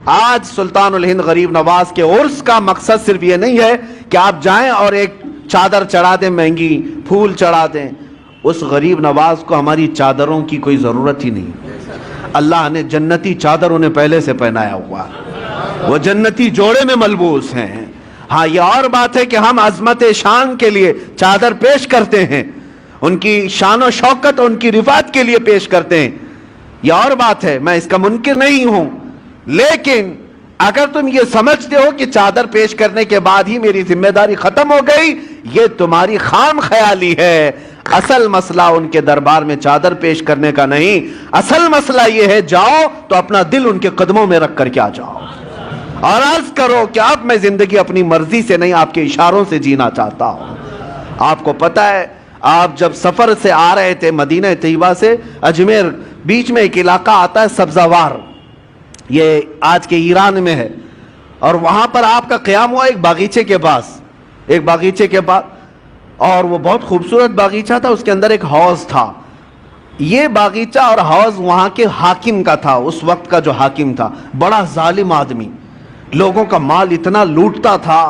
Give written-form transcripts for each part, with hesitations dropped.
آج سلطان الہند غریب نواز کے عرس کا مقصد صرف یہ نہیں ہے کہ آپ جائیں اور ایک چادر چڑھا دیں مہنگی، پھول چڑھا دیں. اس غریب نواز کو ہماری چادروں کی کوئی ضرورت ہی نہیں. اللہ نے جنتی چادر انہیں پہلے سے پہنایا ہوا، وہ جنتی جوڑے میں ملبوس ہیں. ہاں یہ اور بات ہے کہ ہم عظمت شان کے لیے چادر پیش کرتے ہیں، ان کی شان و شوکت ان کی رفعت کے لیے پیش کرتے ہیں، یہ اور بات ہے، میں اس کا منکر نہیں ہوں. لیکن اگر تم یہ سمجھتے ہو کہ چادر پیش کرنے کے بعد ہی میری ذمہ داری ختم ہو گئی، یہ تمہاری خام خیالی ہے. اصل مسئلہ ان کے دربار میں چادر پیش کرنے کا نہیں، اصل مسئلہ یہ ہے جاؤ تو اپنا دل ان کے قدموں میں رکھ کر کے آ جاؤ اور عرض کرو کہ اب میں زندگی اپنی مرضی سے نہیں، آپ کے اشاروں سے جینا چاہتا ہوں. آپ کو پتہ ہے آپ جب سفر سے آ رہے تھے مدینہ طیبہ سے اجمیر، بیچ میں ایک علاقہ آتا ہے سبزوار، یہ آج کے ایران میں ہے، اور وہاں پر آپ کا قیام ہوا ایک باغیچے کے پاس، اور وہ بہت خوبصورت باغیچہ تھا. اس کے اندر ایک حوض تھا. یہ باغیچہ اور حوض وہاں کے حاکم کا تھا، اس وقت کا جو حاکم تھا، بڑا ظالم آدمی، لوگوں کا مال اتنا لوٹتا تھا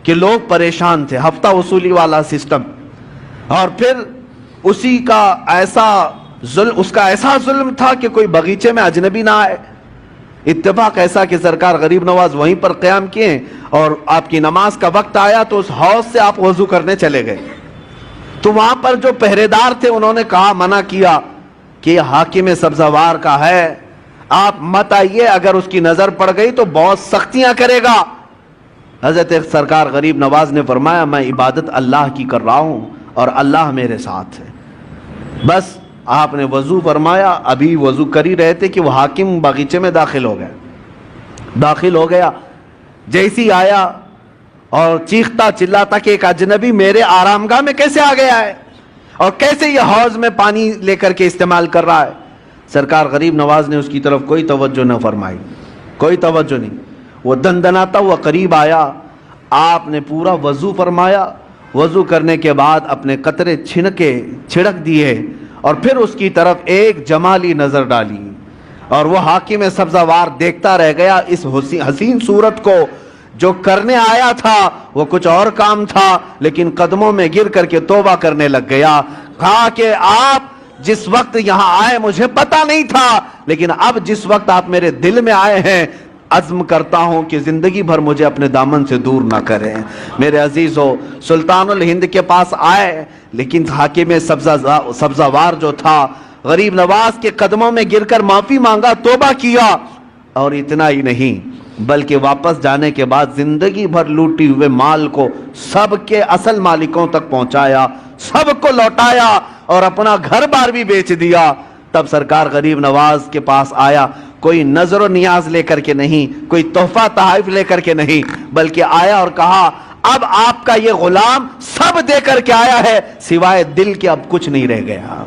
کہ لوگ پریشان تھے، ہفتہ وصولی والا سسٹم. اور پھر اسی کا اس کا ایسا ظلم تھا کہ کوئی باغیچے میں اجنبی نہ آئے. اتفاق ایسا کہ سرکار غریب نواز وہیں پر قیام کیے، اور آپ کی نماز کا وقت آیا تو اس حوض سے آپ وضو کرنے چلے گئے. تو وہاں پر جو پہرے دار تھے انہوں نے کہا، منع کیا کہ یہ حاکم سبزوار کا ہے، آپ مت آئیے، اگر اس کی نظر پڑ گئی تو بہت سختیاں کرے گا. حضرت سرکار غریب نواز نے فرمایا، میں عبادت اللہ کی کر رہا ہوں اور اللہ میرے ساتھ ہے. بس آپ نے وضو فرمایا، ابھی وضو کر ہی رہے تھے کہ وہ حاکم باغیچے میں داخل ہو گیا. جیسی آیا اور چیختا چلاتا کہ ایک اجنبی میرے آرام گاہ میں کیسے آ گیا ہے اور کیسے یہ حوض میں پانی لے کر کے استعمال کر رہا ہے. سرکار غریب نواز نے اس کی طرف کوئی توجہ نہ فرمائی، کوئی توجہ نہیں. وہ دندناتا ہوا قریب آیا، آپ نے پورا وضو فرمایا. وضو کرنے کے بعد اپنے قطرے چھڑک دیے اور پھر اس کی طرف ایک جمالی نظر ڈالی، اور وہ حاکم سبزوار دیکھتا رہ گیا اس حسین صورت کو. جو کرنے آیا تھا وہ کچھ اور کام تھا، لیکن قدموں میں گر کر کے توبہ کرنے لگ گیا. کہا کہ آپ جس وقت یہاں آئے مجھے پتا نہیں تھا، لیکن اب جس وقت آپ میرے دل میں آئے ہیں، عزم کرتا ہوں کہ زندگی بھر مجھے اپنے دامن سے دور نہ کریں. میرے عزیزو، سلطان الہند کے پاس آئے، لیکن حاکم سبزوار جو تھا غریب نواز کے قدموں میں گر کر معافی مانگا، توبہ کیا. اور اتنا ہی نہیں بلکہ واپس جانے کے بعد زندگی بھر لوٹی ہوئے مال کو سب کے اصل مالکوں تک پہنچایا، سب کو لوٹایا اور اپنا گھر بار بھی بیچ دیا. تب سرکار غریب نواز کے پاس آیا، کوئی نظر و نیاز لے کر کے نہیں، کوئی تحفہ تحائف لے کر کے نہیں، بلکہ آیا اور کہا، اب آپ کا یہ غلام سب دے کر کے آیا ہے، سوائے دل کے اب کچھ نہیں رہ گیا،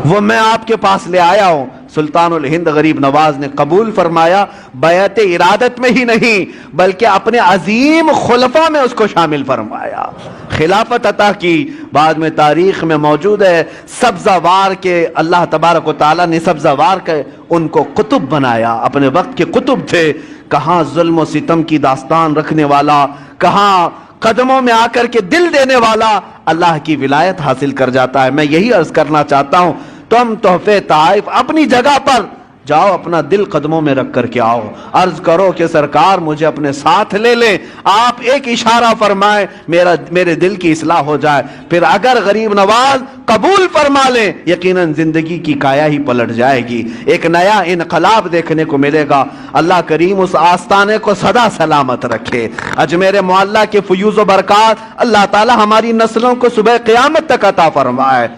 وہ میں آپ کے پاس لے آیا ہوں. سلطان الہند غریب نواز نے قبول فرمایا، بیعت ارادت میں ہی نہیں بلکہ اپنے عظیم خلفاء میں اس کو شامل فرمایا، خلافت عطا کی. بعد میں تاریخ میں موجود ہے سبزوار کے اللہ تبارک و تعالیٰ نے سبزوار کے ان کو قطب بنایا، اپنے وقت کے قطب تھے. کہاں ظلم و ستم کی داستان رکھنے والا، کہاں قدموں میں آ کر کے دل دینے والا اللہ کی ولایت حاصل کر جاتا ہے. میں یہی عرض کرنا چاہتا ہوں، تم تحفے تحائف اپنی جگہ پر جاؤ، اپنا دل قدموں میں رکھ کر کے آؤ، عرض کرو کہ سرکار مجھے اپنے ساتھ لے لیں، آپ ایک اشارہ فرمائیں میرے دل کی اصلاح ہو جائے. پھر اگر غریب نواز قبول فرما لیں، یقیناً زندگی کی کایا ہی پلٹ جائے گی، ایک نیا انقلاب دیکھنے کو ملے گا. اللہ کریم اس آستانے کو سدا سلامت رکھے. اجمیر معلیٰ کے فیوز و برکات اللہ تعالی ہماری نسلوں کو صبح قیامت تک عطا فرمائے.